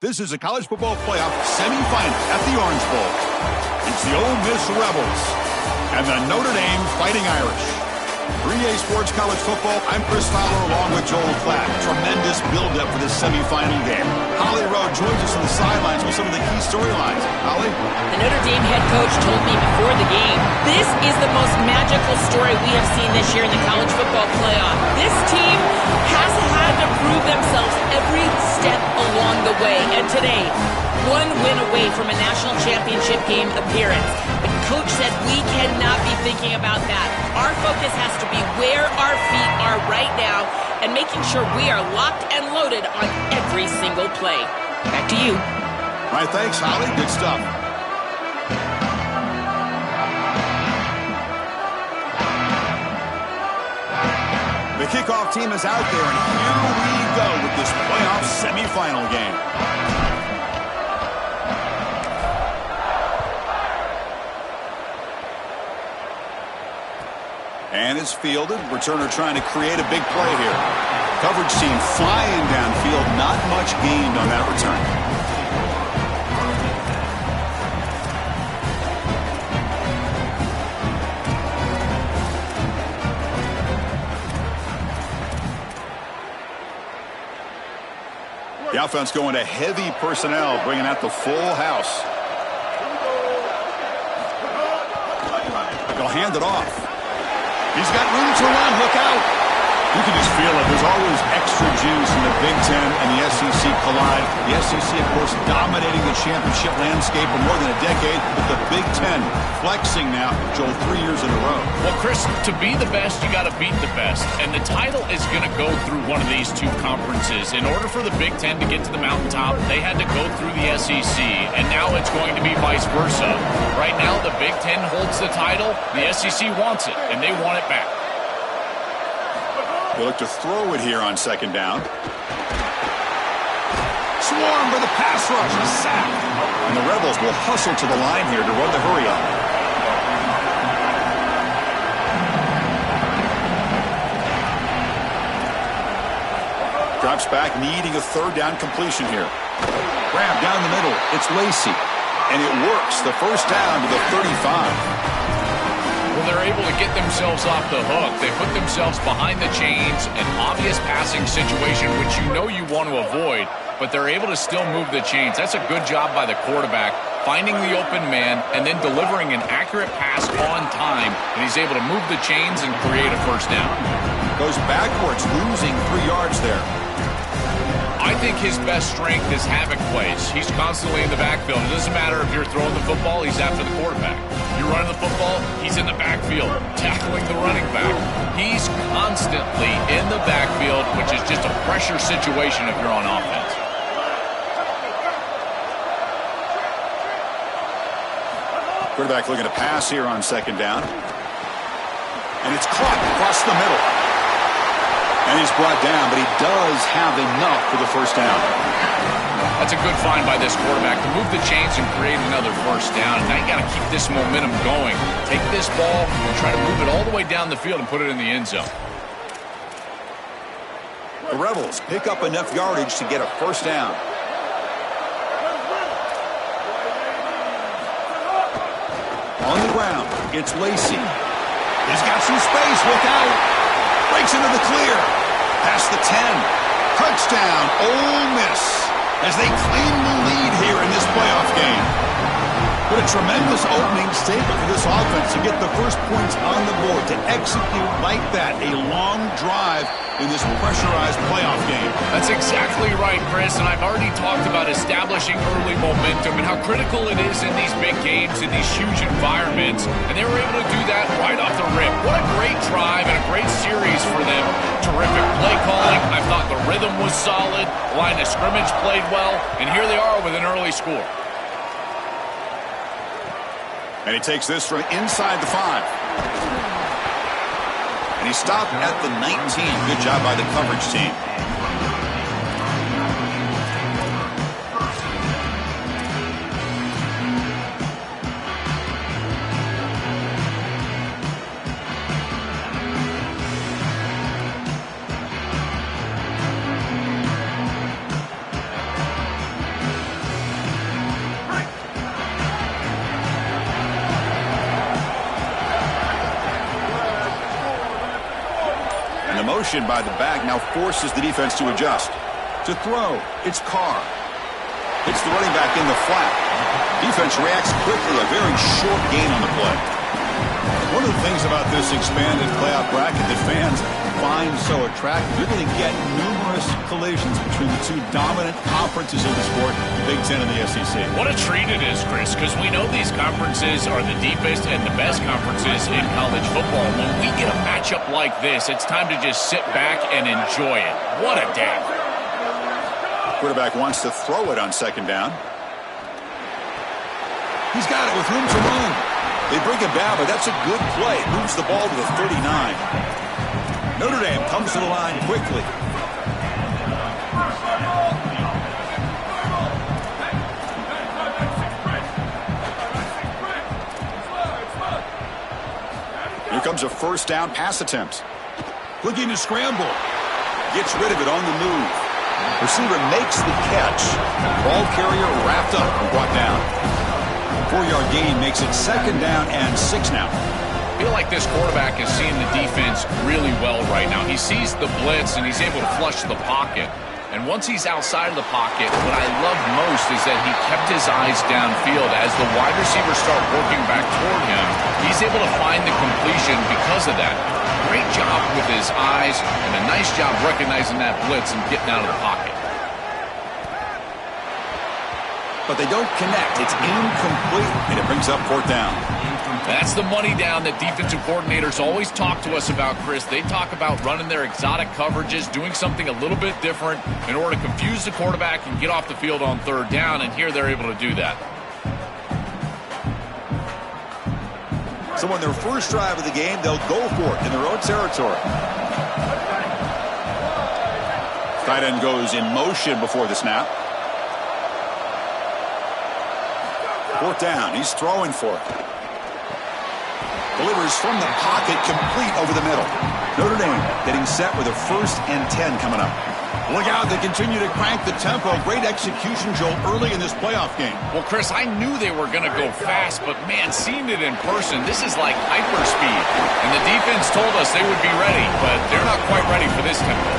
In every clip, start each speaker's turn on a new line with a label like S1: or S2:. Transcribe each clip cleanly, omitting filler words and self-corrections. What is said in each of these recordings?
S1: This is a college football playoff semifinal at the Orange Bowl. It's the Ole Miss Rebels and the Notre Dame Fighting Irish. 3A Sports College Football, I'm Chris Fowler along with Joel Klatt. Tremendous build-up for this semifinal game. Holly Rowe joins us on the sidelines with some of the key storylines. Holly?
S2: The Notre Dame head coach told me before the game, this is the most magical story we have seen this year in the college football playoff. This team has had to prove themselves every step along the way. And today, one win away from a national championship game appearance. But Coach said we cannot be thinking about that. Our focus has to be where our feet are right now and making sure we are locked and loaded on every single play. Back to you.
S1: All right, thanks, Holly. Good stuff. The kickoff team is out there, and here we go with this playoff semifinal game. And it's fielded. Returner trying to create a big play here. Coverage team flying downfield. Not much gained on that return. The offense going to heavy personnel, bringing out the full house. They'll hand it off. He's got room to run. Look out. You can just feel it. There's always extra juice in the Big Ten and the SEC collide. The SEC, of course, dominating the championship landscape for more than a decade. But the Big Ten flexing now, Joel, 3 years in a row.
S3: Well, Chris, to be the best, you got to beat the best. And the title is going to go through one of these two conferences. In order for the Big Ten to get to the mountaintop, they had to go through the SEC. And now it's going to be vice versa. Right now, the Big Ten holds the title. The SEC wants it, and they want it back.
S1: They look to throw it here on second down. Swarm for the pass rush, a sack. And the Rebels will hustle to the line here to run the hurry up. Drops back, needing a third down completion here. Grab down the middle. It's Lacey. And it works. The first down to the 35.
S3: Well, they're able to get themselves off the hook. They put themselves behind the chains, an obvious passing situation, which you know you want to avoid, but they're able to still move the chains. That's a good job by the quarterback, finding the open man and then delivering an accurate pass on time, and he's able to move the chains and create a first down.
S1: Goes backwards, losing 3 yards there.
S3: I think his best strength is havoc plays. He's constantly in the backfield. It doesn't matter if you're throwing the football, he's after the quarterback. You're running the football, he's in the backfield, tackling the running back. He's constantly in the backfield, which is just a pressure situation if you're on offense.
S1: Quarterback looking to pass here on second down. And it's caught across the middle. And he's brought down, but he does have enough for the first down.
S3: That's a good find by this quarterback to move the chains and create another first down. Now you got to keep this momentum going. Take this ball and try to move it all the way down the field and put it in the end zone.
S1: The Rebels pick up enough yardage to get a first down. On the ground, it's Lacey. He's got some space. Look out. Breaks into the clear. Past the 10. Touchdown, Ole Miss, as they claim the lead here in this playoff game. What a tremendous opening statement for this offense to get the first points on the board, to execute like that, a long drive in this pressurized playoff game.
S3: That's exactly right, Chris, and I've already talked about establishing early momentum and how critical it is in these big games, in these huge environments, and they were able to do that right off the rip. What a great drive and a great series for them. Terrific play calling. I thought the rhythm was solid, line of scrimmage played well, and here they are with an early score.
S1: And he takes this from inside the 5. And he stopped at the 19. Good job by the coverage team. motion by the back now forces the defense to adjust. To throw, it's Carr. It's the running back in the flat. Defense reacts quickly, a very short gain on the play. One of the things about this expanded playoff bracket that fans find so attractive, you're going to get numerous collisions between the two dominant conferences in the sport, the Big Ten and the SEC.
S3: What a treat it is, Chris, because we know these conferences are the deepest and the best conferences in college football. When we get a matchup like this, it's time to just sit back and enjoy it. What a day.
S1: Quarterback wants to throw it on second down. He's got it with room to run. They bring him down, but that's a good play. It moves the ball to the 39. Notre Dame comes to the line quickly. Here comes a first down pass attempt. Looking to scramble. Gets rid of it on the move. Receiver makes the catch. Ball carrier wrapped up and brought down. 4-yard gain makes it second down and 6 now.
S3: I feel like this quarterback is seeing the defense really well right now. He sees the blitz, and he's able to flush the pocket. And once he's outside of the pocket, what I love most is that he kept his eyes downfield. As the wide receivers start working back toward him, he's able to find the completion because of that. Great job with his eyes, and a nice job recognizing that blitz and getting out of the pocket.
S1: But they don't connect. It's incomplete, and it brings up fourth down.
S3: That's the money down that defensive coordinators always talk to us about, Chris. They talk about running their exotic coverages, doing something a little bit different in order to confuse the quarterback and get off the field on third down, and here they're able to do that.
S1: So on their first drive of the game, they'll go for it in their own territory. Tight end goes in motion before the snap. Fourth down. He's throwing for it. Delivers from the pocket, complete over the middle. Notre Dame getting set with a 1st and 10 coming up. Look out, they continue to crank the tempo. Great execution, Joel, early in this playoff game.
S3: Well, Chris, I knew they were going to go fast, but, man, seeing it in person, this is like hyperspeed. And the defense told us they would be ready, but they're not quite ready for this tempo.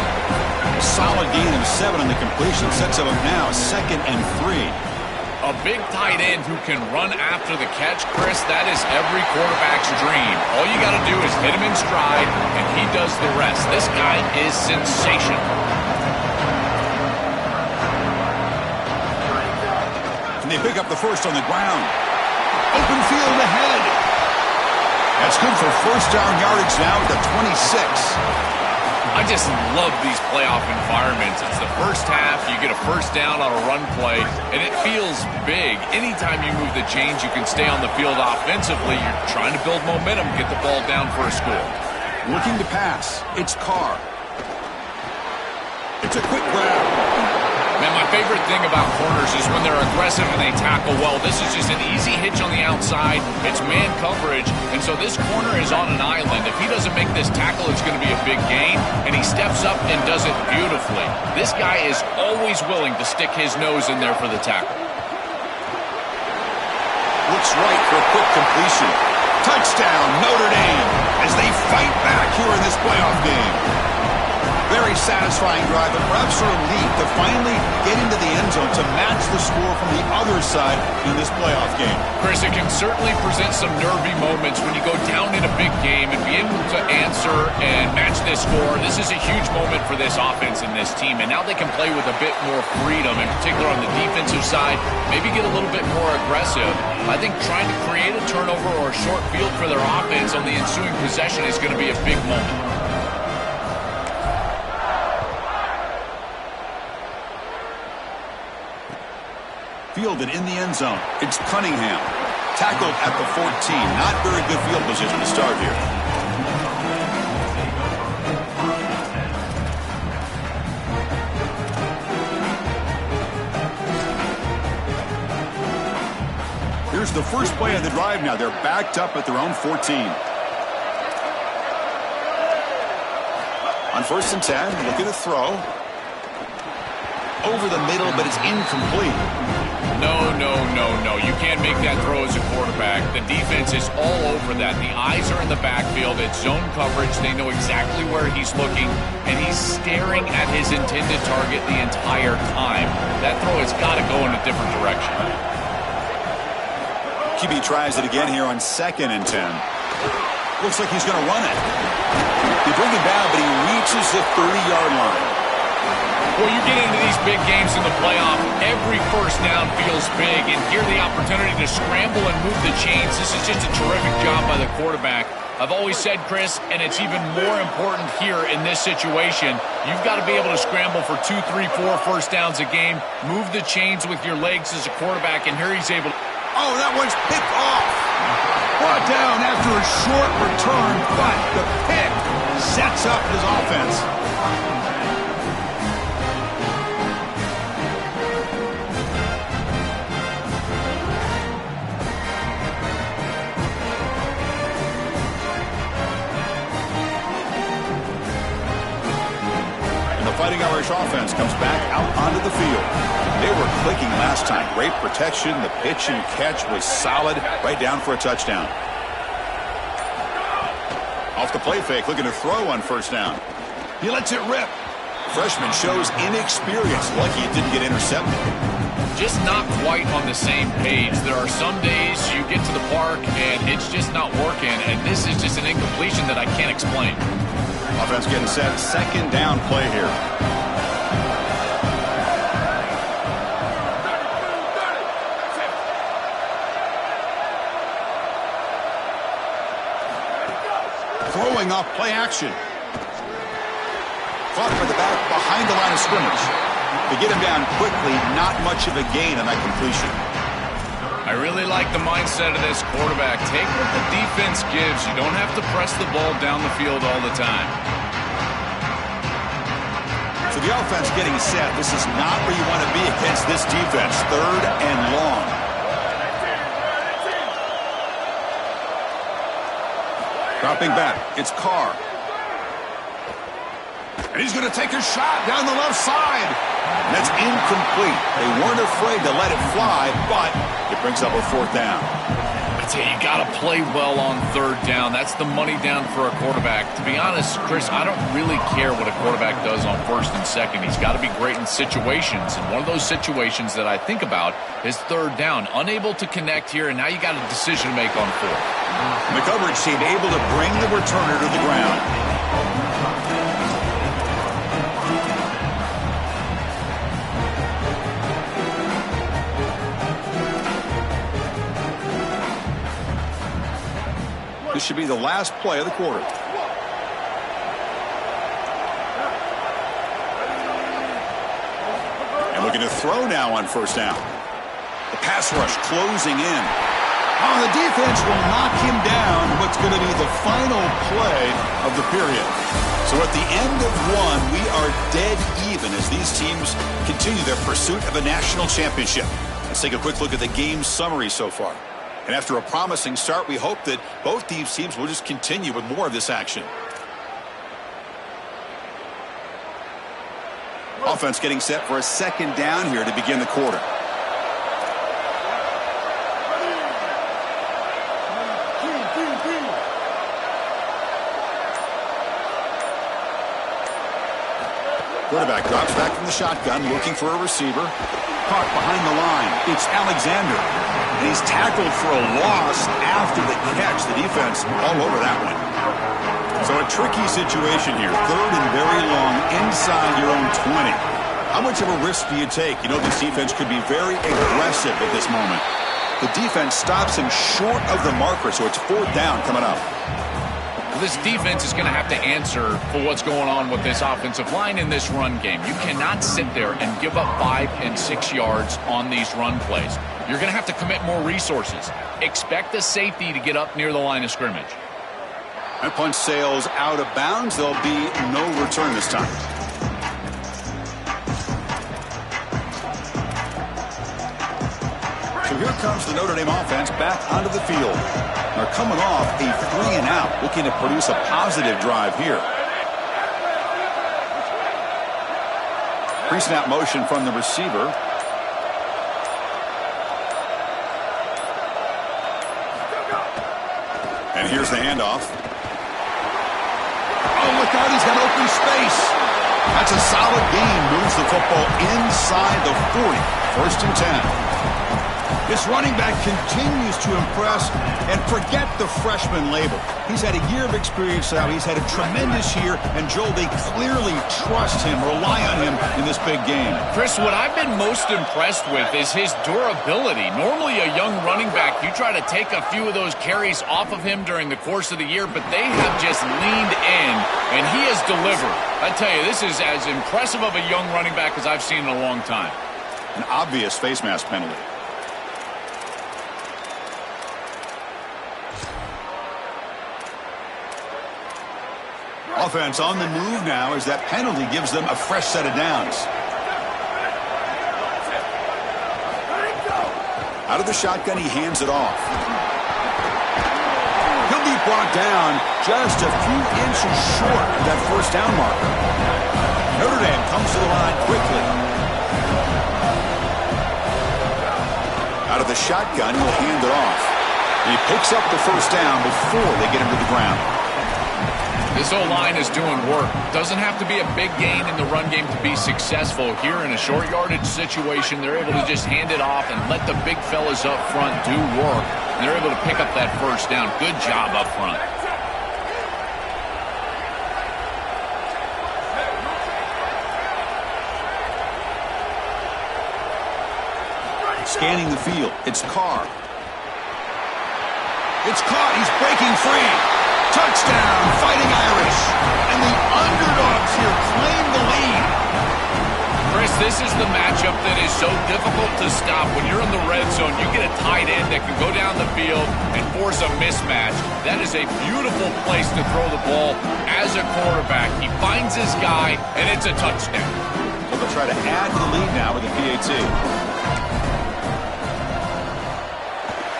S1: Solid gain of 7 on the completion. Sets them up now, 2nd and 3.
S3: A big tight end who can run after the catch, Chris, that is every quarterback's dream. All you got to do is hit him in stride, and he does the rest. This guy is sensational.
S1: And they pick up the first on the ground. Open field ahead. That's good for first down yardage now at the 26.
S3: I just love these playoff environments. It's the first half, you get a first down on a run play, and it feels big. Anytime you move the chains, you can stay on the field offensively. You're trying to build momentum, get the ball down for a score.
S1: Looking to pass. It's Carr. It's a quick grab.
S3: Man, my favorite thing about corners is when they're aggressive and they tackle well. This is just an easy hitch on the outside. It's man coverage, and so this corner is on an island. If he doesn't make this tackle, it's going to be a big gain, and he steps up and does it beautifully. This guy is always willing to stick his nose in there for the tackle.
S1: Looks right for a quick completion. Touchdown, Notre Dame, as they fight back here in this playoff game. Very satisfying drive, but perhaps a relief to finally get into the end zone to match the score from the other side in this playoff game.
S3: Chris, it can certainly present some nervy moments when you go down in a big game and be able to answer and match this score. This is a huge moment for this offense and this team, and now they can play with a bit more freedom, in particular on the defensive side, maybe get a little bit more aggressive. I think trying to create a turnover or a short field for their offense on the ensuing possession is going to be a big moment.
S1: Fielded in the end zone. It's Cunningham. Tackled at the 14. Not very good field position to start here. Here's the first play of the drive now. They're backed up at their own 14. On 1st and 10, looking to throw. Over the middle, but it's incomplete.
S3: No. No, you can't make that throw as a quarterback. The defense is all over that. The eyes are in the backfield. It's zone coverage. They know exactly where he's looking, and he's staring at his intended target the entire time. That throw has got to go in a different direction.
S1: QB tries it again here on 2nd and 10. Looks like he's going to run it. They bring him down, but he reaches the 30-yard line.
S3: Well, you get into these big games in the playoff, every first down feels big, and here the opportunity to scramble and move the chains. This is just a terrific job by the quarterback. I've always said, Chris, and it's even more important here in this situation, you've got to be able to scramble for 2, 3, 4 first downs a game, move the chains with your legs as a quarterback, and here he's able to...
S1: Oh, that one's picked off. Brought down after a short return, but the pick sets up his offense. Fighting Irish offense comes back out onto the field. They were clicking last time. Great protection. The pitch and catch was solid. Right down for a touchdown. Off the play fake, looking to throw on first down. He lets it rip. Freshman shows inexperience. Lucky it didn't get intercepted.
S3: Just not quite on the same page. There are some days you get to the park and it's just not working, and this is just an incompletion that I can't explain.
S1: Offense getting set. 2nd down play here. Throwing off play action. Caught by the back behind the line of scrimmage. To get him down quickly, not much of a gain on that completion.
S3: I really like the mindset of this quarterback. Take what the defense gives. You don't have to press the ball down the field all the time.
S1: So the offense getting set. This is not where you want to be against this defense. 3rd and long. Dropping back. It's Carr. And he's going to take a shot down the left side. That's incomplete. They weren't afraid to let it fly, but it brings up a 4th down.
S3: I tell you, you got to play well on 3rd down. That's the money down for a quarterback. To be honest, Chris, I don't really care what a quarterback does on 1st and 2nd. He's got to be great in situations, and one of those situations that I think about is 3rd down. Unable to connect here, and now you got a decision to make on 4th.
S1: The coverage team able to bring the returner to the ground. This should be the last play of the quarter. And looking to throw now on 1st down. The pass rush closing in. Oh, the defense will knock him down. What's going to be the final play of the period. So at the end of 1, we are dead even as these teams continue their pursuit of a national championship. Let's take a quick look at the game summary so far. And after a promising start, we hope that both these teams will just continue with more of this action. Offense getting set for a 2nd down here to begin the quarter. Quarterback drops back from the shotgun, looking for a receiver. Caught behind the line. It's Alexander. And he's tackled for a loss after the catch. The defense all over that one. So a tricky situation here. 3rd and very long inside your own 20. How much of a risk do you take? You know this defense could be very aggressive at this moment. The defense stops him short of the marker, so it's 4th down coming up.
S3: This defense is going to have to answer for what's going on with this offensive line in this run game. You cannot sit there and give up 5 and 6 yards on these run plays. You're going to have to commit more resources. Expect the safety to get up near the line of scrimmage.
S1: And punt sails out of bounds. There'll be no return this time. So here comes the Notre Dame offense back onto the field. They're coming off a 3-and-out, looking to produce a positive drive here. Pre-snap motion from the receiver. And here's the handoff. Oh, look out, he's got open space. That's a solid gain. Moves the football inside the 40. 1st and 10. This running back continues to impress, and forget the freshman label. He's had a year of experience now. He's had a tremendous year, and Joel, they clearly trust him, rely on him in this big game.
S3: Chris, what I've been most impressed with is his durability. Normally a young running back, you try to take a few of those carries off of him during the course of the year, but they have just leaned in, and he has delivered. I tell you, this is as impressive of a young running back as I've seen in a long time.
S1: An obvious face mask penalty. Offense on the move now as that penalty gives them a fresh set of downs. Out of the shotgun, he hands it off. He'll be brought down just a few inches short of that 1st down marker. Notre Dame comes to the line quickly. Out of the shotgun, he'll hand it off. And he picks up the 1st down before they get him to the ground.
S3: This O-line is doing work. Doesn't have to be a big gain in the run game to be successful. Here in a short yardage situation, they're able to just hand it off and let the big fellas up front do work. And they're able to pick up that 1st down. Good job up front.
S1: Scanning the field. It's Carr. It's caught. He's breaking free. Touchdown, Fighting Irish. And the underdogs here claim the lead.
S3: Chris, this is the matchup that is so difficult to stop. When you're in the red zone, you get a tight end that can go down the field and force a mismatch. That is a beautiful place to throw the ball as a quarterback. He finds his guy, and it's a touchdown.
S1: So they'll try to add to the lead now with the PAT.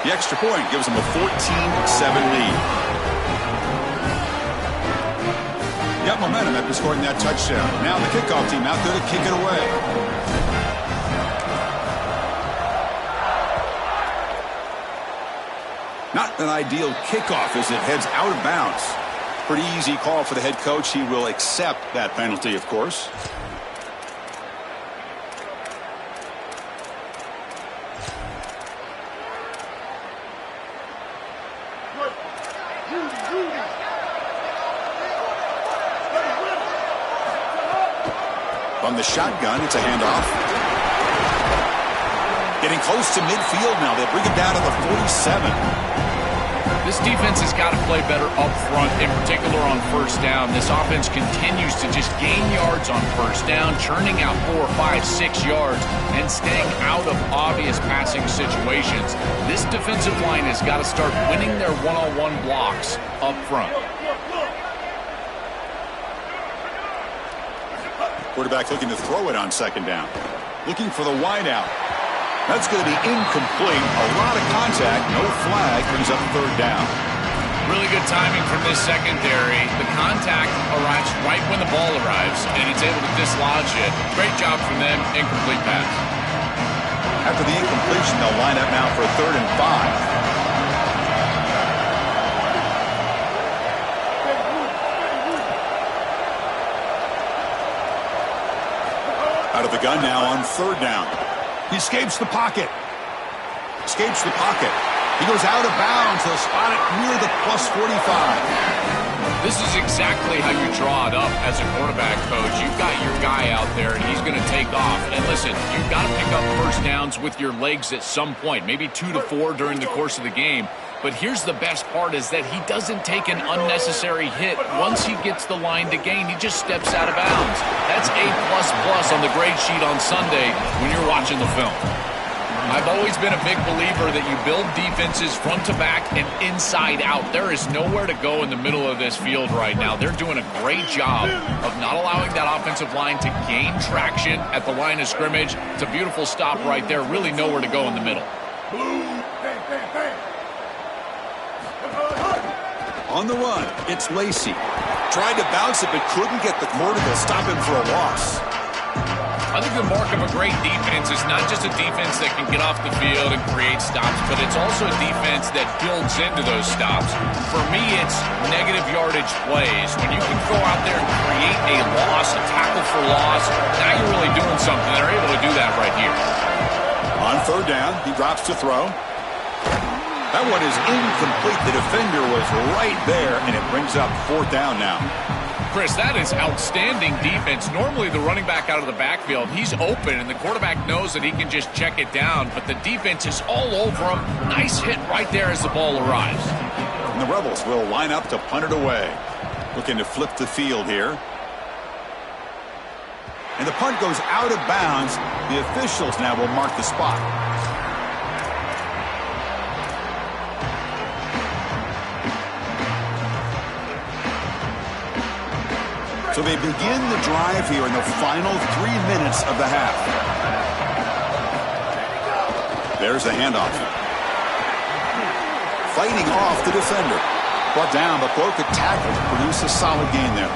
S1: The extra point gives them a 14-7 lead. Got momentum after scoring that touchdown. Now the kickoff team out there to kick it away. Not an ideal kickoff as it heads out of bounds. Pretty easy call for the head coach. He will accept that penalty, of course. From the shotgun, it's a handoff. Getting close to midfield now. They bring it down to the 47.
S3: This defense has got to play better up front, in particular on 1st down. This offense continues to just gain yards on 1st down, churning out 4, 5, 6 yards, and staying out of obvious passing situations. This defensive line has got to start winning their one-on-one blocks up front.
S1: Quarterback looking to throw it on 2nd down. Looking for the wide out. That's going to be incomplete. A lot of contact. No flag. Brings up 3rd down.
S3: Really good timing from this secondary. The contact arrives right when the ball arrives, and it's able to dislodge it. Great job from them. Incomplete pass.
S1: After the incompletion, they'll line up now for 3rd and 5. Out of the gun now on 3rd down. He escapes the pocket. Escapes the pocket. He goes out of bounds. They'll spot it near the plus 45.
S3: This is exactly how you draw it up as a quarterback coach. You've got your guy out there, and he's going to take off. And listen, you've got to pick up 1st downs with your legs at some point, maybe 2 to 4 during the course of the game. But here's the best part is that he doesn't take an unnecessary hit. Once he gets the line to gain, he just steps out of bounds. That's A++ on the grade sheet on Sunday when you're watching the film. I've always been a big believer that you build defenses front to back and inside out. There is nowhere to go in the middle of this field right now. They're doing a great job of not allowing that offensive line to gain traction at the line of scrimmage. It's a beautiful stop right there. Really nowhere to go in the middle.
S1: On the run, it's Lacey. Tried to bounce it, but couldn't get the corner to stop him for a loss.
S3: I think the mark of a great defense is not just a defense that can get off the field and create stops, but it's also a defense that builds into those stops. For me, it's negative yardage plays. When you can go out there and create a loss, a tackle for loss, now you're really doing something. They're able to do that right here.
S1: On third down, he drops to throw. That one is incomplete. The defender was right there, and it brings up fourth down now.
S3: Chris, that is outstanding defense. Normally, the running back out of the backfield, he's open, and the quarterback knows that he can just check it down, but the defense is all over him. Nice hit right there as the ball arrives.
S1: And the Rebels will line up to punt it away. Looking to flip the field here. And the punt goes out of bounds. The officials now will mark the spot. So they begin the drive here in the final 3 minutes of the half. There's the handoff. Fighting off the defender. Brought down, but broke a tackle to produce a solid gain there.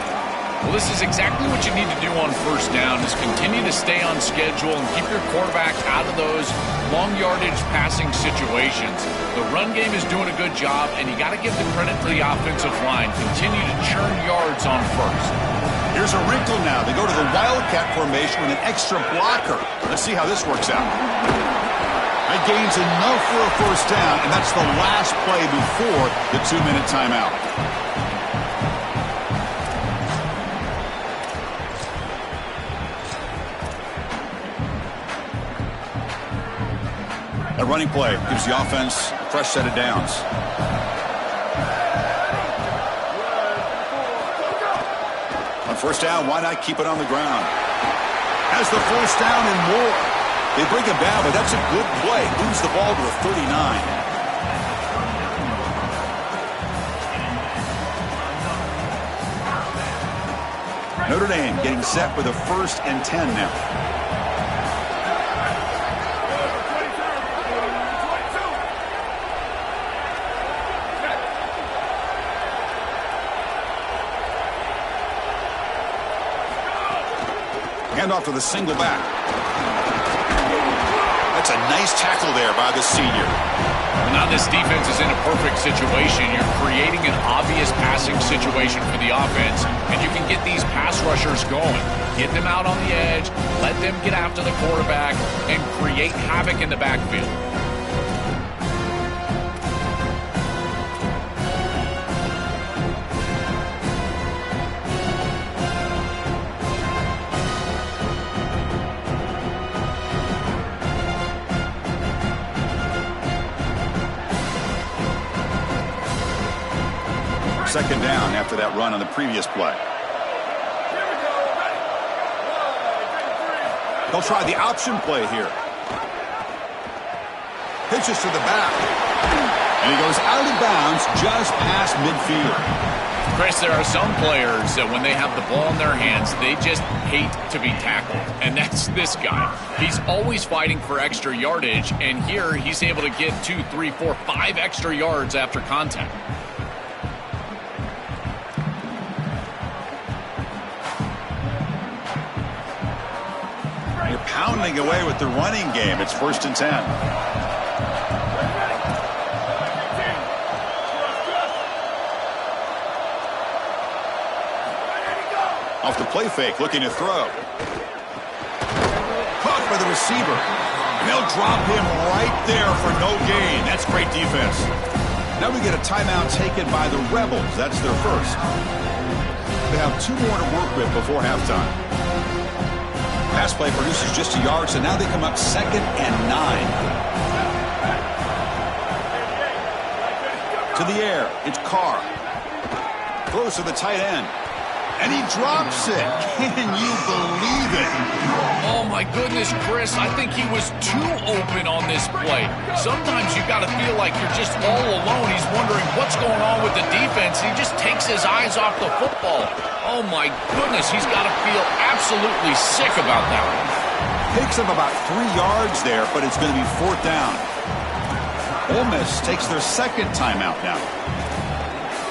S3: Well, this is exactly what you need to do on first down, is continue to stay on schedule and keep your quarterback out of those long yardage passing situations. The run game is doing a good job, and you got to give the credit to the offensive line. Continue to churn yards on first.
S1: Here's a wrinkle now. They go to the Wildcat formation with an extra blocker. Let's see how this works out. That gains enough for a first down, and that's the last play before the 2-minute timeout. A running play gives the offense a fresh set of downs. On first down, why not keep it on the ground? Has the first down and more. They bring him down, but that's a good play. Moves the ball to the 39. Notre Dame getting set with a 1st and 10 now. Handoff to the single back. That's a nice tackle there by the senior.
S3: Well, now this defense is in a perfect situation. You're creating an obvious passing situation for the offense, and you can get these pass rushers going. Get them out on the edge, let them get after the quarterback, and create havoc in the backfield.
S1: Second down after that run on the previous play. They'll try the option play here. Pitches to the back. And he goes out of bounds just past midfield.
S3: Chris, there are some players that when they have the ball in their hands, they just hate to be tackled. And that's this guy. He's always fighting for extra yardage, and here he's able to get 2, 3, 4, 5 extra yards after contact.
S1: Pounding away with the running game. It's 1st and 10. Off the play fake, looking to throw. Caught by the receiver. And they'll drop him right there for no gain. That's great defense. Now we get a timeout taken by the Rebels. That's their first. They have 2 more to work with before halftime. Pass play produces just a yard, so now they come up 2nd and 9. To the air, it's Carr. Throws to the tight end. And he drops it. Can you believe it?
S3: Oh, my goodness, Chris. I think he was too open on this play. Sometimes you got to feel like you're just all alone. He's wondering what's going on with the defense. He just takes his eyes off the football. Oh, my goodness. He's got to feel absolutely sick about that one.
S1: Picks up about 3 yards there, but it's going to be 4th down. Ole Miss takes their 2nd timeout now.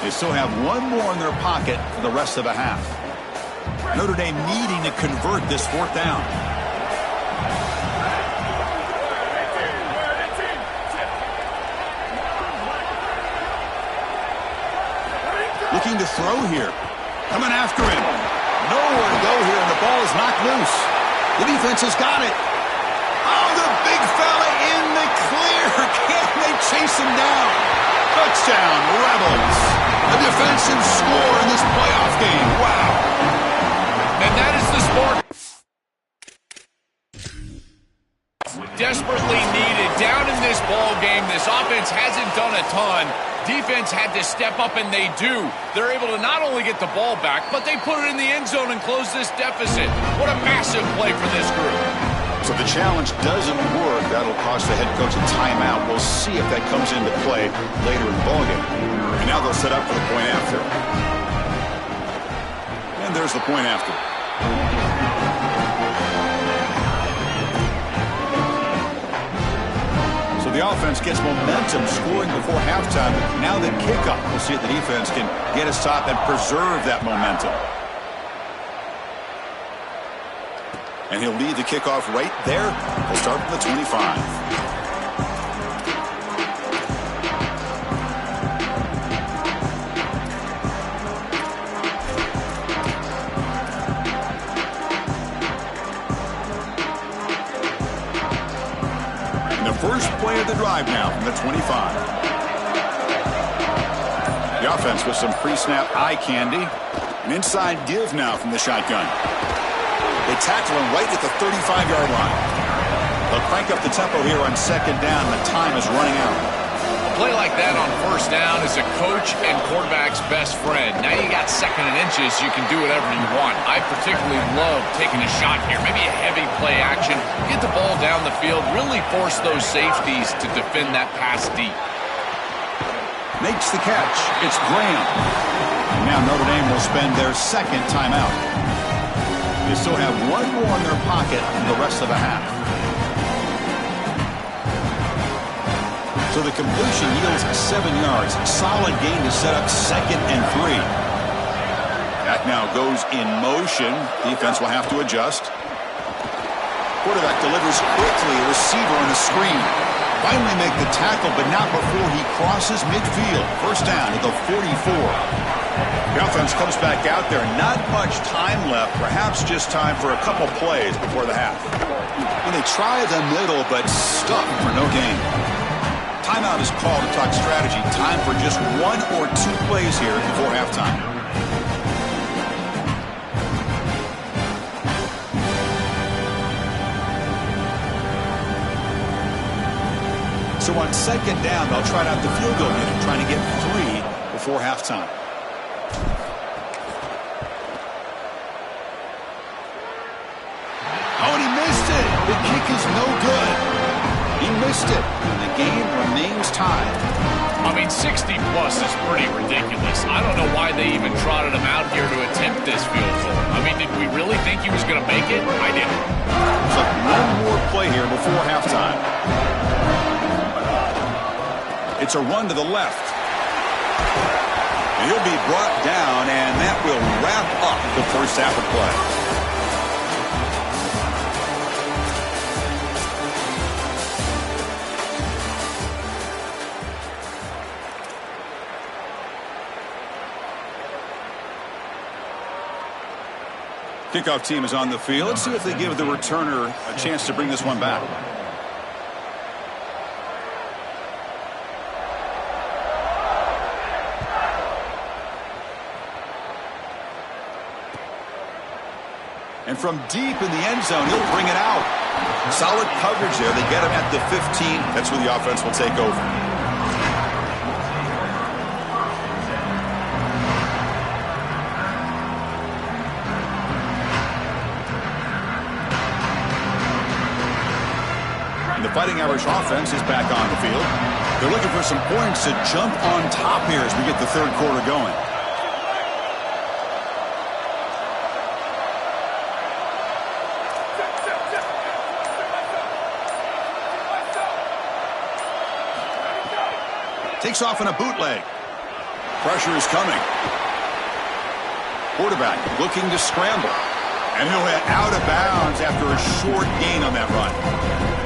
S1: They still have 1 more in their pocket for the rest of the half. Notre Dame needing to convert this 4th down. Looking to throw here. Coming after him. Nowhere to go here, and the ball is knocked loose. The defense has got it. Oh, the big fella in the clear. Can they chase him down? Touchdown, Rebels. A defensive score in this playoff game. Wow.
S3: And that is the sport desperately needed. Down in this ball game, this offense hasn't done a ton. Defense had to step up, and they do. They're able to not only get the ball back, but they put it in the end zone and close this deficit. What a massive play for this group.
S1: So the challenge doesn't work. That'll cost the head coach a timeout. We'll see if that comes into play later in the ballgame. And now they'll set up for the point after. And there's the point after. So the offense gets momentum scoring before halftime. Now the kickoff. We'll see if the defense can get a stop and preserve that momentum. And he'll lead the kickoff right there. We'll start from the 25. And the first play of the drive now from the 25. The offense with some pre-snap eye candy. An inside give now from the shotgun. They tackle him right at the 35-yard line. They'll crank up the tempo here on second down. The time is running out.
S3: A play like that on first down is a coach and quarterback's best friend. Now you got second and inches. You can do whatever you want. I particularly love taking a shot here. Maybe a heavy play action. Get the ball down the field. Really force those safeties to defend that pass deep.
S1: Makes the catch. It's Graham. And now Notre Dame will spend their second timeout. They still have one more in their pocket in the rest of the half. So the completion yields 7 yards. Solid gain to set up 2nd and 3. That now goes in motion. Defense will have to adjust. Quarterback delivers quickly. A receiver on a screen. Finally make the tackle, but not before he crosses midfield. First down at the 44. The offense comes back out there. Not much time left. Perhaps just time for a couple plays before the half. And they try the middle, but stuck for no gain. Timeout is called to talk strategy. Time for just 1 or 2 plays here before halftime. So on second down, they'll try out the field goal unit, trying to get 3 before halftime. Oh, and he missed it. The kick is no good. He missed it, and the game remains tied.
S3: I mean, 60-plus is pretty ridiculous. I don't know why they even trotted him out here to attempt this field goal. I mean, did we really think he was going to make it? I didn't.
S1: So one more play here before halftime. It's a run to the left. He'll be brought down, and that will wrap up the first half of play. Kickoff team is on the field. Let's see if they give the returner a chance to bring this one back. And from deep in the end zone, he'll bring it out. Solid coverage there. They get him at the 15. That's where the offense will take over. And the Fighting Irish offense is back on the field. They're looking for some points to jump on top here as we get the third quarter going. Takes off in a bootleg. Pressure is coming. Quarterback looking to scramble. And he'll head out of bounds after a short gain on that run.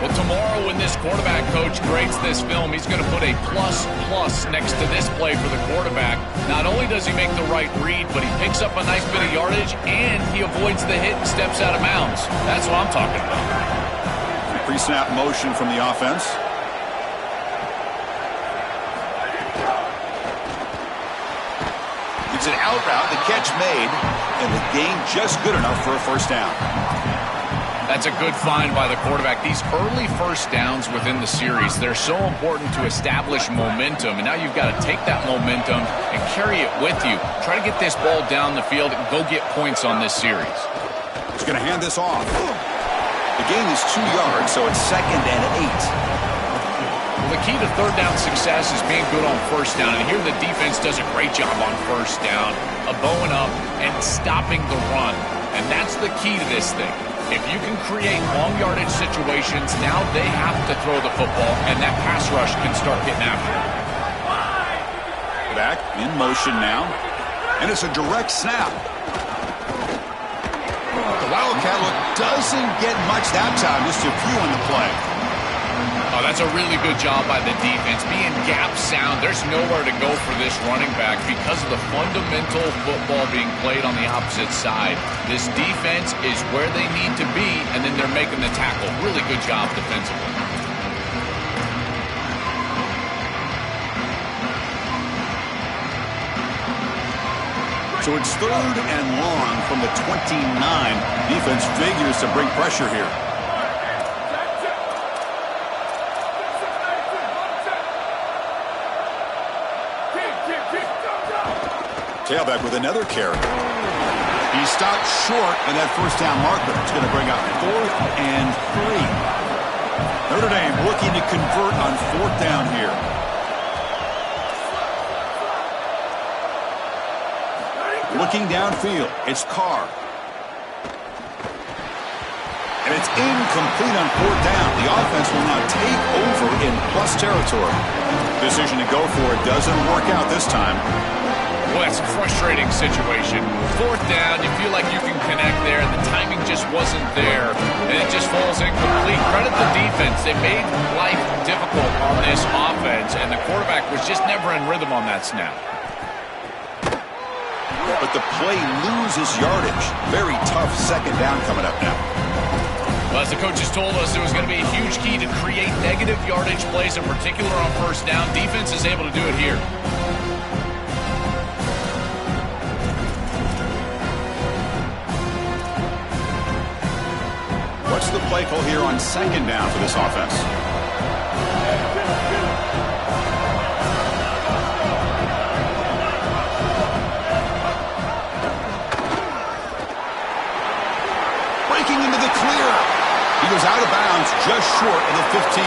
S3: Well, tomorrow when this quarterback coach grades this film, he's going to put a plus next to this play for the quarterback. Not only does he make the right read, but he picks up a nice bit of yardage, and he avoids the hit and steps out of bounds. That's what I'm talking about.
S1: Pre-snap motion from the offense. It's an out route, the catch made, and the gain just good enough for a first down.
S3: That's a good find by the quarterback. These early first downs within the series, they're so important to establish momentum, and now you've got to take that momentum and carry it with you. Try to get this ball down the field and go get points on this series.
S1: He's going to hand this off. The gain is 2 yards, so it's 2nd and 8.
S3: The key to third down success is being good on first down, and here the defense does a great job on first down, bowing up and stopping the run, and that's the key to this thing. If you can create long yardage situations, now they have to throw the football, and that pass rush can start getting after it.
S1: Back in motion now, and it's a direct snap. The Wildcat look doesn't get much that time, just a few on the play.
S3: Oh, that's a really good job by the defense. Being gap sound, there's nowhere to go for this running back because of the fundamental football being played on the opposite side. This defense is where they need to be, and then they're making the tackle. Really good job defensively.
S1: So it's 3rd and long from the 29. Defense figures to bring pressure here. Tailback with another carry. He stopped short on that first down marker. It's going to bring up 4th and 3. Notre Dame looking to convert on 4th down here. Looking downfield, it's Carr. And it's incomplete on 4th down. The offense will now take over in plus territory. Decision to go for it doesn't work out this time.
S3: Well, that's a frustrating situation. 4th down, you feel like you can connect there, and the timing just wasn't there, and it just falls incomplete. Credit the defense. They made life difficult on this offense, and the quarterback was just never in rhythm on that snap.
S1: But the play loses yardage. Very tough 2nd down coming up now.
S3: Well, as the coaches told us, it was going to be a huge key to create negative yardage plays, in particular on first down. Defense is able to do it here.
S1: What's the play call here on 2nd down for this offense? Breaking into the clear. He goes out of bounds just short of the 15.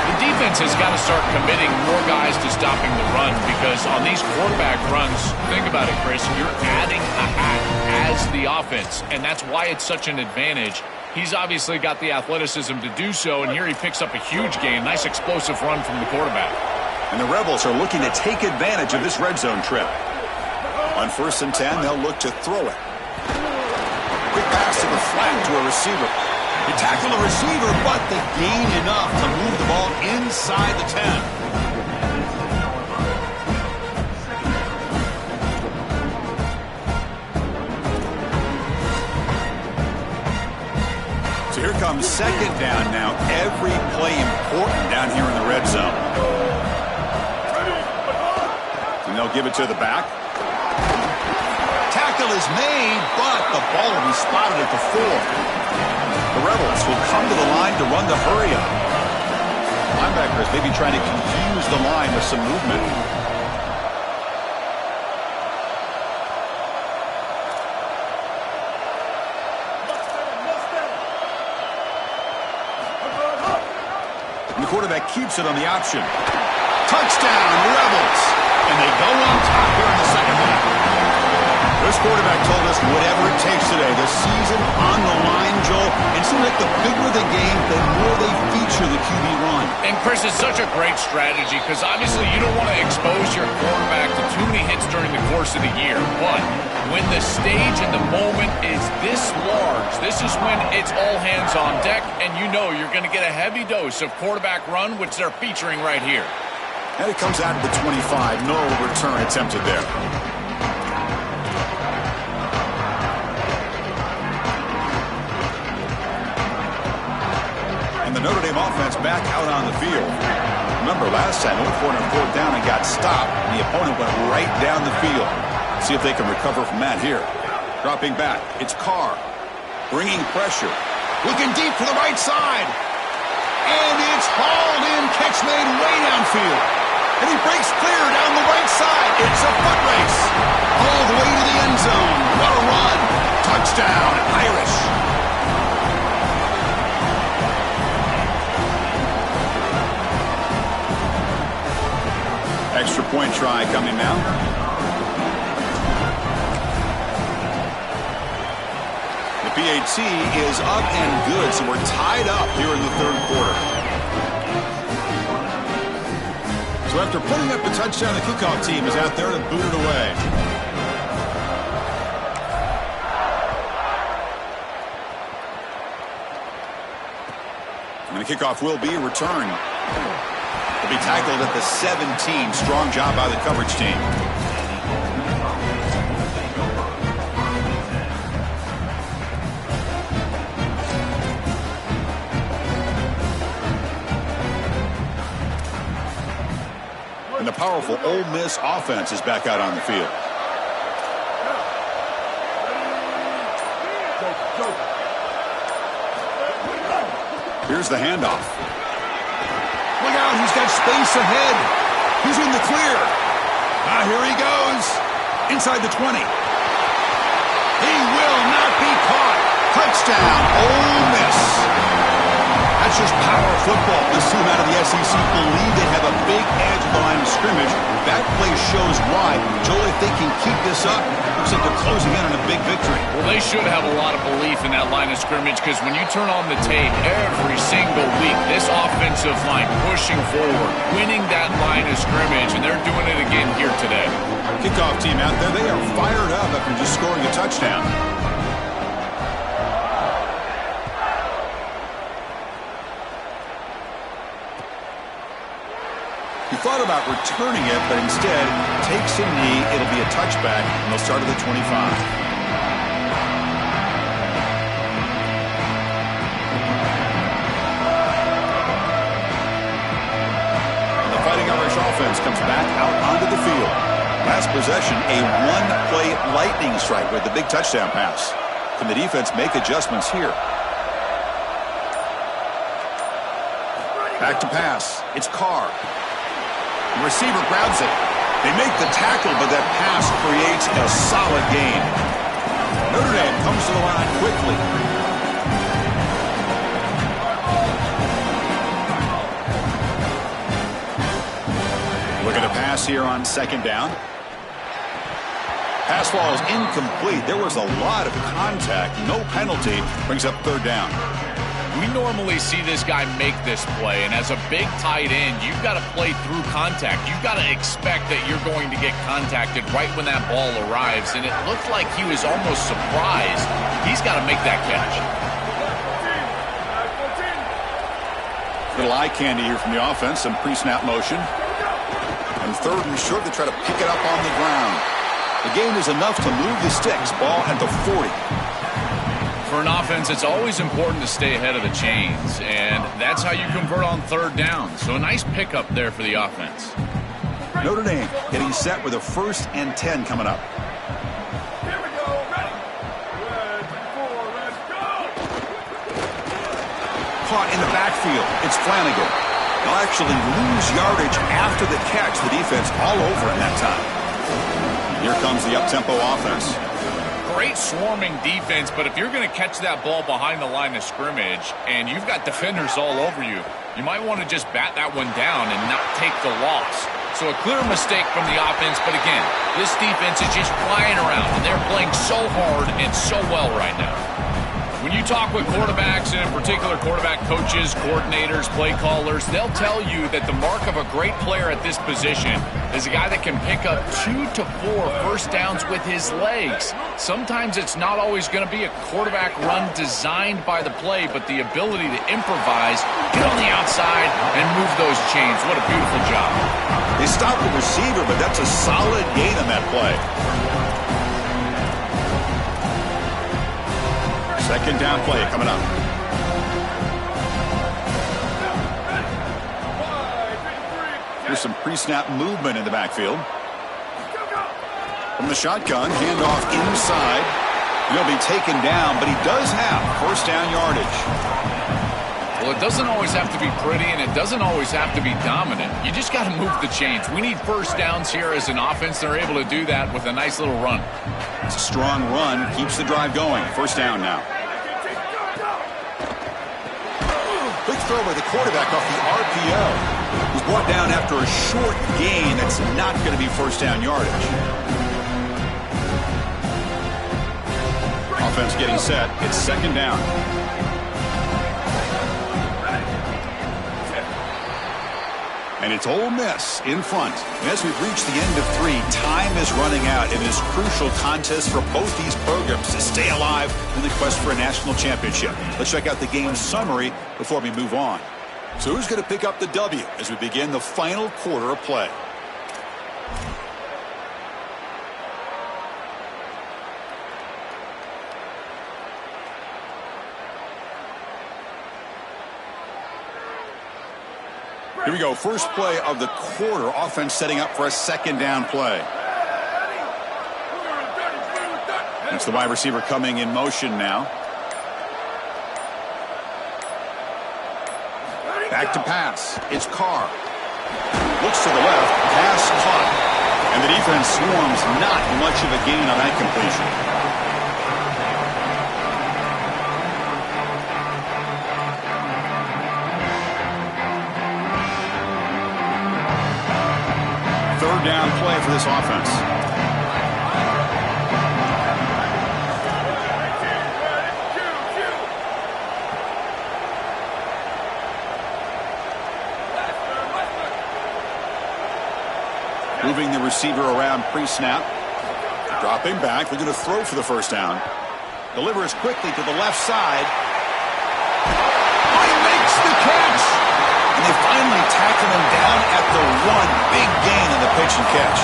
S3: The defense has got to start committing more guys to stopping the run, because on these quarterback runs, think about it, Chris, you're adding a hat as the offense, and that's why it's such an advantage. He's obviously got the athleticism to do so, and here he picks up a huge gain. Nice explosive run from the quarterback.
S1: And the Rebels are looking to take advantage of this red zone trip. On 1st and 10, they'll look to throw it. Quick pass to the flat to a receiver. They tackle the receiver, but they gain enough to move the ball inside the 10. Here comes 2nd down now. Every play important down here in the red zone. And they'll give it to the back. Tackle is made, but the ball will be spotted at the 4. The Rebels will come to the line to run the hurry up. Linebackers maybe trying to confuse the line with some movement. Quarterback keeps it on the option. Touchdown, Rebels. And they go on top here in the 2nd half. The This quarterback told us whatever it takes today. The season on the line, Joel. It seems like the bigger the game, the more they feature the QB run.
S3: And Chris, it's such a great strategy because obviously you don't want to expose your quarterback to too many hits during the course of the year. But when the stage and the moment is this large, this is when it's all hands on deck, and you know you're going to get a heavy dose of quarterback run, which they're featuring right here.
S1: And it comes out of the 25. No return attempted there. And the Notre Dame offense back out on the field. Remember, last time, they went for it on fourth down and got stopped. The opponent went right down the field. See if they can recover from that here. Dropping back. It's Carr. Bringing pressure. Looking deep to the right side. And it's hauled in. Catch made way downfield. And he breaks clear down the right side. It's a foot race. All the way to the end zone. What a run. Touchdown, Irish. Extra point try coming now. The PAT is up and good, so we're tied up here in the third quarter. So after putting up the touchdown, the kickoff team is out there to boot it away. And the kickoff will be returned. Will be tackled at the 17. Strong job by the coverage team. And the powerful Ole Miss offense is back out on the field. Here's the handoff. Look out, he's got space ahead. He's in the clear. Here he goes. Inside the 20. He will not be caught. Touchdown, Ole Miss. That's just power football. This team out of the SEC believe they have a big edge of the line of scrimmage. That play shows why. Joel, if they can keep this up, looks like they're closing in on a big victory.
S3: Well, they should have a lot of belief in that line of scrimmage because when you turn on the tape every single week, this offensive line pushing forward, winning that line of scrimmage, and they're doing it again here today.
S1: Kickoff team out there, they are fired up after just scoring a touchdown. He thought about returning it, but instead takes a knee. It'll be a touchback, and they'll start at the 25. The Fighting Irish offense comes back out onto the field. Last possession, a one-play lightning strike with the big touchdown pass. Can the defense make adjustments here? Back to pass. It's Carr. The receiver grabs it. They make the tackle, but that pass creates a solid gain. Notre Dame comes to the line quickly. Look at a pass here on second down. Pass ball is incomplete. There was a lot of contact. No penalty. Brings up third down.
S3: We normally see this guy make this play, and as a big tight end, you've got to play through contact. You've got to expect that you're going to get contacted right when that ball arrives, and it looked like he was almost surprised. He's got to make that catch.
S1: Little eye candy here from the offense, some pre-snap motion. And third and short, they try to pick it up on the ground. The gain is enough to move the sticks. Ball at the 40.
S3: For an offense, it's always important to stay ahead of the chains, and that's how you convert on third down. So a nice pickup there for the offense.
S1: Notre Dame getting set with a 1st and 10 coming up.
S4: Here we go. Ready? 1, 2, 3, 4, let's go.
S1: Caught in the backfield. It's Flanagan. They'll actually lose yardage after the catch. The defense all over in that time. Here comes the up-tempo offense.
S3: Great swarming defense, but if you're going to catch that ball behind the line of scrimmage and you've got defenders all over you, you might want to just bat that one down and not take the loss. So a clear mistake from the offense, but again, this defense is just flying around, and they're playing so hard and so well right now. When you talk with quarterbacks, and in particular quarterback coaches, coordinators, play callers, they'll tell you that the mark of a great player at this position is a guy that can pick up 2 to 4 first downs with his legs. Sometimes it's not always going to be a quarterback run designed by the play, but the ability to improvise, get on the outside, and move those chains. What a beautiful job.
S1: They stopped the receiver, but that's a solid gain on that play. Second down play coming up. Here's some pre-snap movement in the backfield. From the shotgun, handoff inside. He'll be taken down, but he does have first down yardage.
S3: Well, it doesn't always have to be pretty, and it doesn't always have to be dominant. You just got to move the chains. We need first downs here as an offense. They're able to do that with a nice little run.
S1: It's a strong run, keeps the drive going. First down now. Quick throw by the quarterback off the RPO. He's brought down after a short gain that's not going to be first down yardage. Offense getting set. It's second down. And it's Ole Miss in front. And as we've reached the end of 3, time is running out in this crucial contest for both these programs to stay alive in the quest for a national championship. Let's check out the game summary before we move on. So who's going to pick up the W as we begin the final quarter of play? Here we go. First play of the quarter. Offense setting up for a second down play. It's the wide receiver coming in motion now. Back to pass. It's Carr. Looks to the left. Pass caught. And the defense swarms. Not much of a gain on that completion. Third down play for this offense. Moving the receiver around pre-snap. Dropping back. They're going to throw for the first down. Delivers quickly to the left side. Oh, he makes the catch! And they finally tackle him down at the 1. Big gain on the pitch and catch.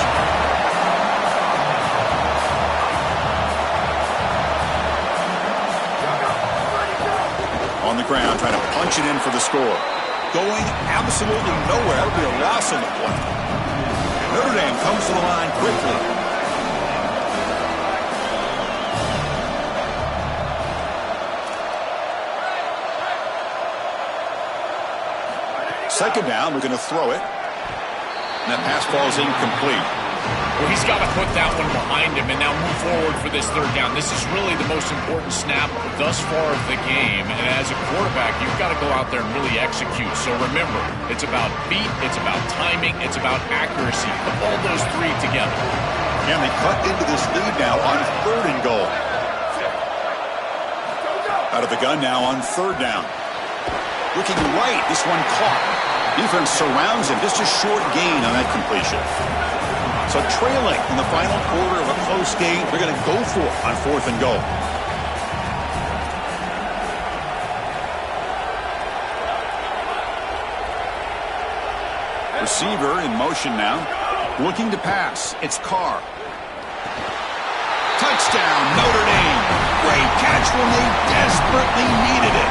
S1: On the ground, trying to punch it in for the score. Going absolutely nowhere. That would be a loss on the play. Notre Dame comes to the line quickly. Second down, we're going to throw it. And that pass ball is incomplete.
S3: Well, he's got to put that one behind him and now move forward for this third down. This is really the most important snap thus far of the game. And as a quarterback, you've got to go out there and really execute. So remember, it's about feet, it's about timing, it's about accuracy. Put all those 3 together.
S1: And they cut into this lead now on 3rd and goal. Out of the gun now on 3rd down. Looking right, this one caught. Defense surrounds him. Just a short gain on that completion. So trailing in the final quarter of a close game, they're going to go for it on 4th and goal. Receiver in motion now. Looking to pass. It's Carr. Touchdown, Notre Dame. Great catch when they desperately needed it.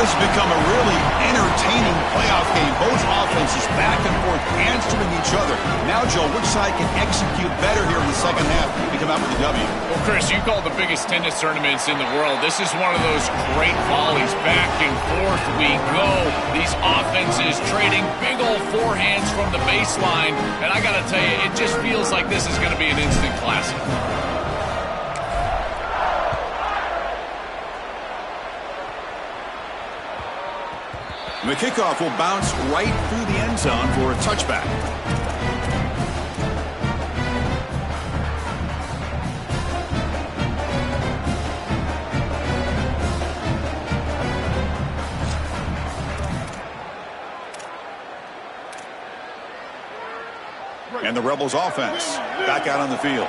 S1: This has become a really entertaining playoff game. Both offenses back and forth answering each other. Now, Joe, which side can execute better here in the second half to come out with a W?
S3: Well, Chris, you call the biggest tennis tournaments in the world. This is one of those great volleys. Back and forth we go. These offenses trading big old forehands from the baseline. And I got to tell you, it just feels like this is going to be an instant classic.
S1: The kickoff will bounce right through the end zone for a touchback. And the Rebels offense back out on the field.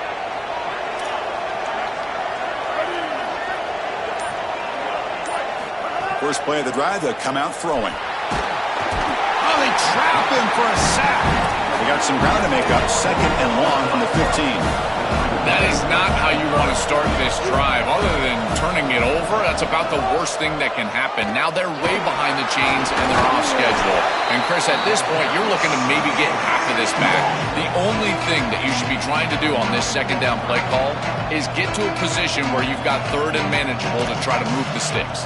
S1: First play of the drive, they'll come out throwing. Oh, they trap him for a sack. They got some ground to make up. Second and long from the 15.
S3: That is not how you want to start this drive. Other than turning it over, that's about the worst thing that can happen. Now they're way behind the chains and they're off schedule. And Chris, at this point, you're looking to maybe get half of this back. The only thing that you should be trying to do on this second down play call is get to a position where you've got third and manageable to try to move the sticks.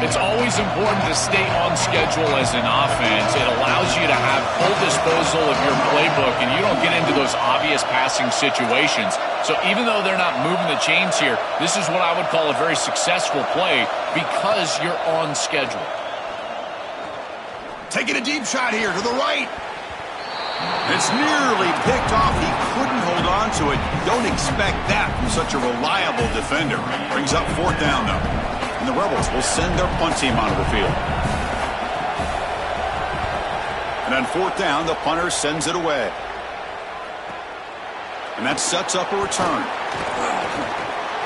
S3: It's always important to stay on schedule as an offense. It allows you to have full disposal of your playbook, and you don't get into those obvious passing situations. So even though they're not moving the chains here, this is what I would call a very successful play because you're on schedule.
S1: Taking a deep shot here to the right. It's nearly picked off. He couldn't hold on to it. Don't expect that from such a reliable defender. Brings up fourth down, though. And the Rebels will send their punt team onto the field. And on fourth down, the punter sends it away. And that sets up a return.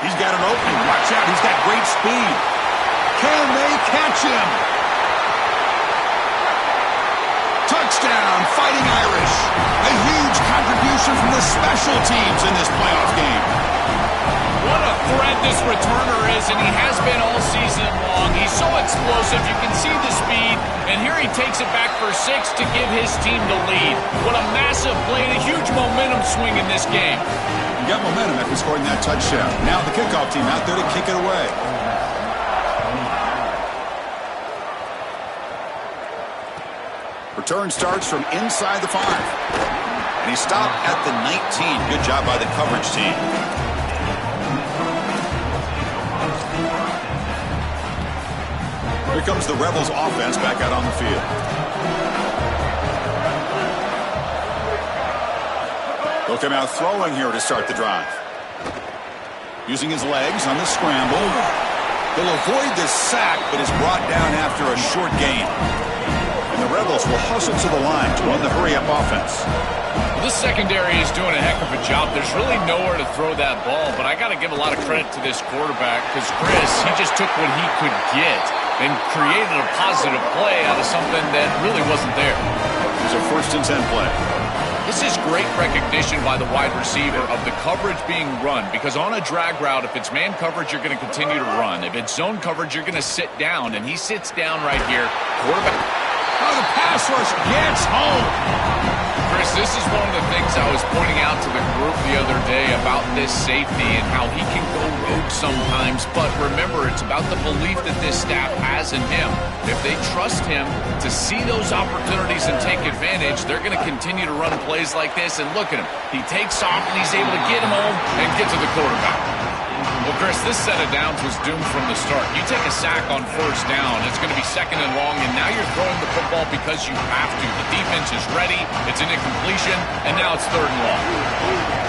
S1: He's got an opening. Watch out. He's got great speed. Can they catch him? Touchdown, Fighting Irish. A huge contribution from the special teams in this playoff game.
S3: What a threat this returner is, and he has been all season long. He's so explosive. You can see the speed, and here he takes it back for 6 to give his team the lead. What a massive play and a huge momentum swing in this game.
S1: You got momentum after scoring that touchdown. Now the kickoff team out there to kick it away. Return starts from inside the 5. And he stopped at the 19. Good job by the coverage team. Here comes the Rebels offense back out on the field. They'll come out throwing here to start the drive. Using his legs on the scramble. They'll avoid the sack, but is brought down after a short gain. And the Rebels will hustle to the line to run the hurry-up offense.
S3: Well, this secondary is doing a heck of a job. There's really nowhere to throw that ball, but I got to give a lot of credit to this quarterback because Chris, he just took what he could get and created a positive play out of something that really wasn't there.
S1: It was a 1st and 10 play.
S3: This is great recognition by the wide receiver of the coverage being run because on a drag route, if it's man coverage, you're going to continue to run. If it's zone coverage, you're going to sit down, and he sits down right here. Quarterback.
S1: Oh, the pass rush gets home.
S3: Chris, this is one of the things I was pointing out to the group the other day about this safety and how he can go rogue sometimes. But remember, it's about the belief that this staff has in him. If they trust him to see those opportunities and take advantage, they're going to continue to run plays like this. And look at him. He takes off and he's able to get him home and get to the quarterback. Well, Chris, this set of downs was doomed from the start. You take a sack on 1st down, it's going to be 2nd and long, and now you're throwing the football because you have to. The defense is ready, it's an incompletion, and now it's 3rd and long.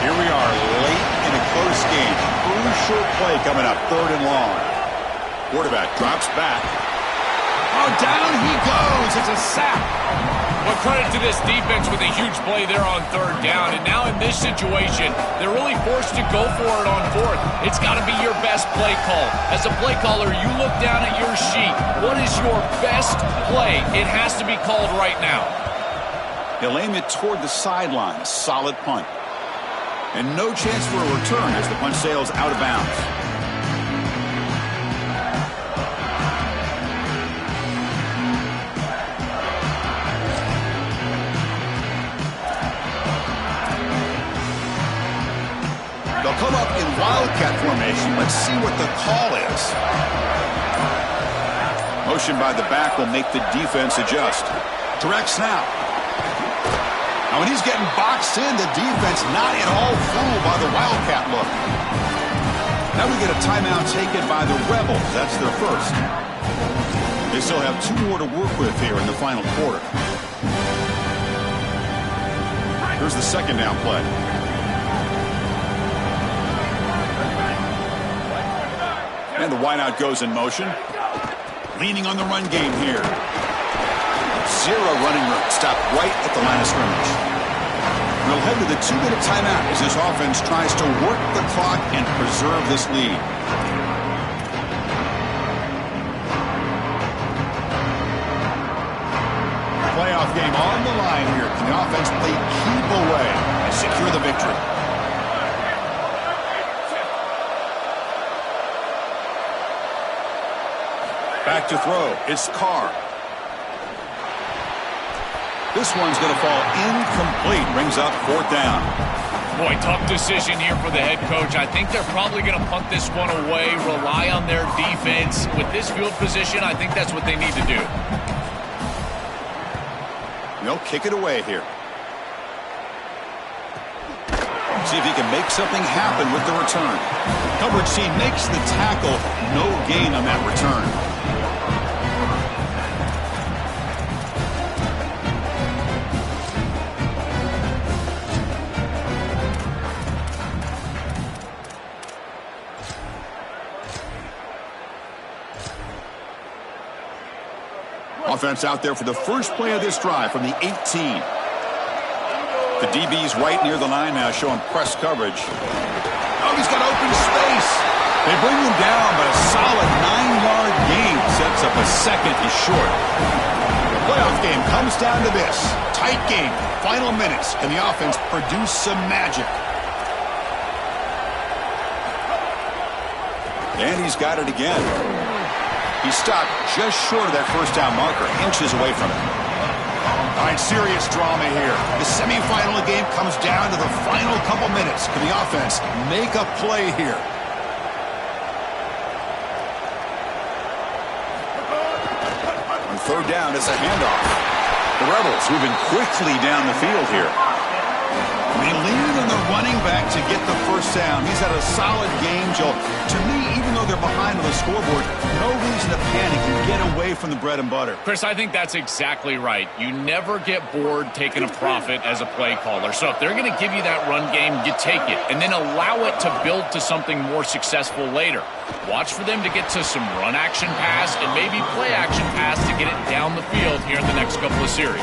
S1: Here we are, late in a close game. Crucial play coming up, 3rd and long. Quarterback drops back. Oh, down he goes. It's a sack.
S3: Well, credit to this defense with a huge play there on 3rd down. And now in this situation, they're really forced to go for it on 4th. It's got to be your best play call. As a play caller, you look down at your sheet. What is your best play? It has to be called right now.
S1: He'll aim it toward the sideline. A solid punt. And no chance for a return as the punt sails out of bounds. They'll come up in wildcat formation. Let's see what the call is. Motion by the back will make the defense adjust. Direct snap. Now when he's getting boxed in, the defense not at all fooled by the wildcat look. Now we get a timeout taken by the Rebels. That's their first. They still have 2 more to work with here in the final quarter. Here's the 2nd down play. And the wideout goes in motion. Leaning on the run game here. 0 running room. Stopped right at the line of scrimmage. We'll head to the 2-minute timeout as this offense tries to work the clock and preserve this lead. Playoff game on the line here. Can the offense play keep away and secure the victory? Back to throw. It's Carr. This one's going to fall incomplete. Brings up 4th down.
S3: Boy, tough decision here for the head coach. I think they're probably going to punt this one away, rely on their defense. With this field position, I think that's what they need to do.
S1: They'll kick it away here. See if he can make something happen with the return. Coverage team makes the tackle. No gain on that return. Offense out there for the first play of this drive from the 18. The DB's right near the line now, showing press coverage. Oh, he's got open space. They bring him down, but a solid 9-yard gain sets up a second and short. The playoff game comes down to this. Tight game, final minutes. Can the offense produce some magic? And he's got it again. He stopped just short of that first down marker, inches away from it. All right, serious drama here. The semifinal game comes down to the final couple minutes. Can the offense make a play here? On 3rd down, it's a handoff. The Rebels moving quickly down the field here. They lean on the running back to get the first down. He's had a solid game, Joel. To me, even though they're behind on the scoreboard, no reason to panic and get away from the bread and butter.
S3: Chris, I think that's exactly right. You never get bored taking a profit as a play caller. So if they're going to give you that run game, you take it, and then allow it to build to something more successful later. Watch for them to get to some run action pass and maybe play action pass to get it down the field here in the next couple of series.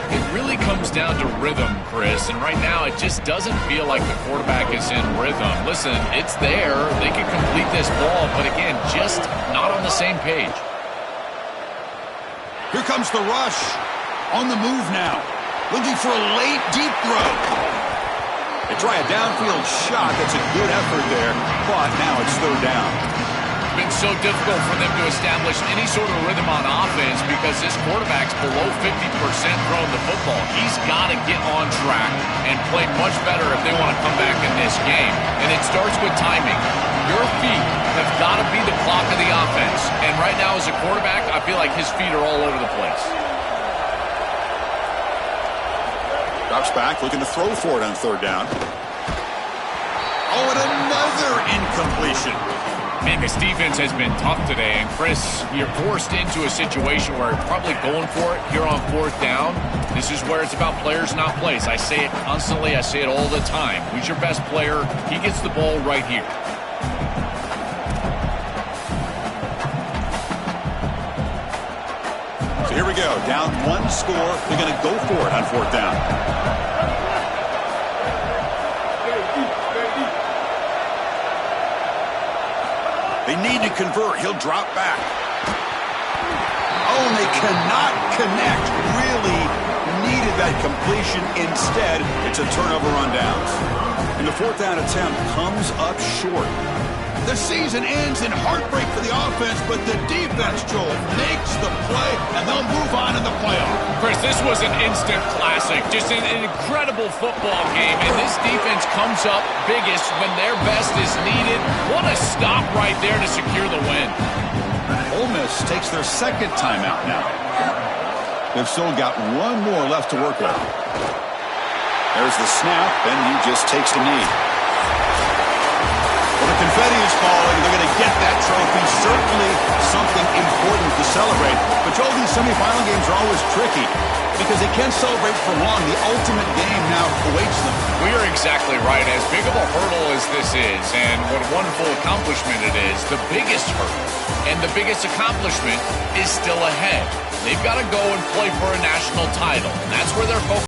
S3: It really comes down to rhythm, Chris, and right now it just doesn't feel like the quarterback is in rhythm. Listen, it's there. They can complete this ball, but again, just not on the same page.
S1: Here comes the rush. On the move now. Looking for a late, deep throw. They try a downfield shot. That's a good effort there, but now it's 3rd down.
S3: Been so difficult for them to establish any sort of rhythm on offense because this quarterback's below 50% throwing the football. He's got to get on track and play much better if they want to come back in this game. And it starts with timing. Your feet have got to be the clock of the offense. And right now as a quarterback, I feel like his feet are all over the place.
S1: Drops back, looking to throw for it on 3rd down. Oh, and another incompletion.
S3: Man, this defense has been tough today, and Chris, you're forced into a situation where you're probably going for it here on 4th down. This is where it's about players, not plays. I say it constantly. I say it all the time. Who's your best player? He gets the ball right here.
S1: So here we go. Down 1 score. They're going to go for it on 4th down. They need to convert. He'll drop back. Oh, and they cannot connect. Really needed that completion. Instead, it's a turnover on downs. And the 4th down attempt comes up short. The season ends in heartbreak for the offense, but the defense, Joel, makes the play, and they'll move on in the playoff.
S3: Chris, this was an instant classic. Just an incredible football game, and this defense comes up biggest when their best is needed. What a stop right there to secure the win.
S1: Ole Miss takes their 2nd timeout now. They've still got 1 more left to work with. There's the snap, and he just takes the knee. Well, the confetti is falling. They're going to get that trophy. Certainly something important to celebrate. But, Joel, these semifinal games are always tricky because they can't celebrate for long. The ultimate game now awaits them.
S3: We are exactly right. As big of a hurdle as this is, and what a wonderful accomplishment it is, the biggest hurdle and the biggest accomplishment is still ahead. They've got to go and play for a national title, and that's where they're focused.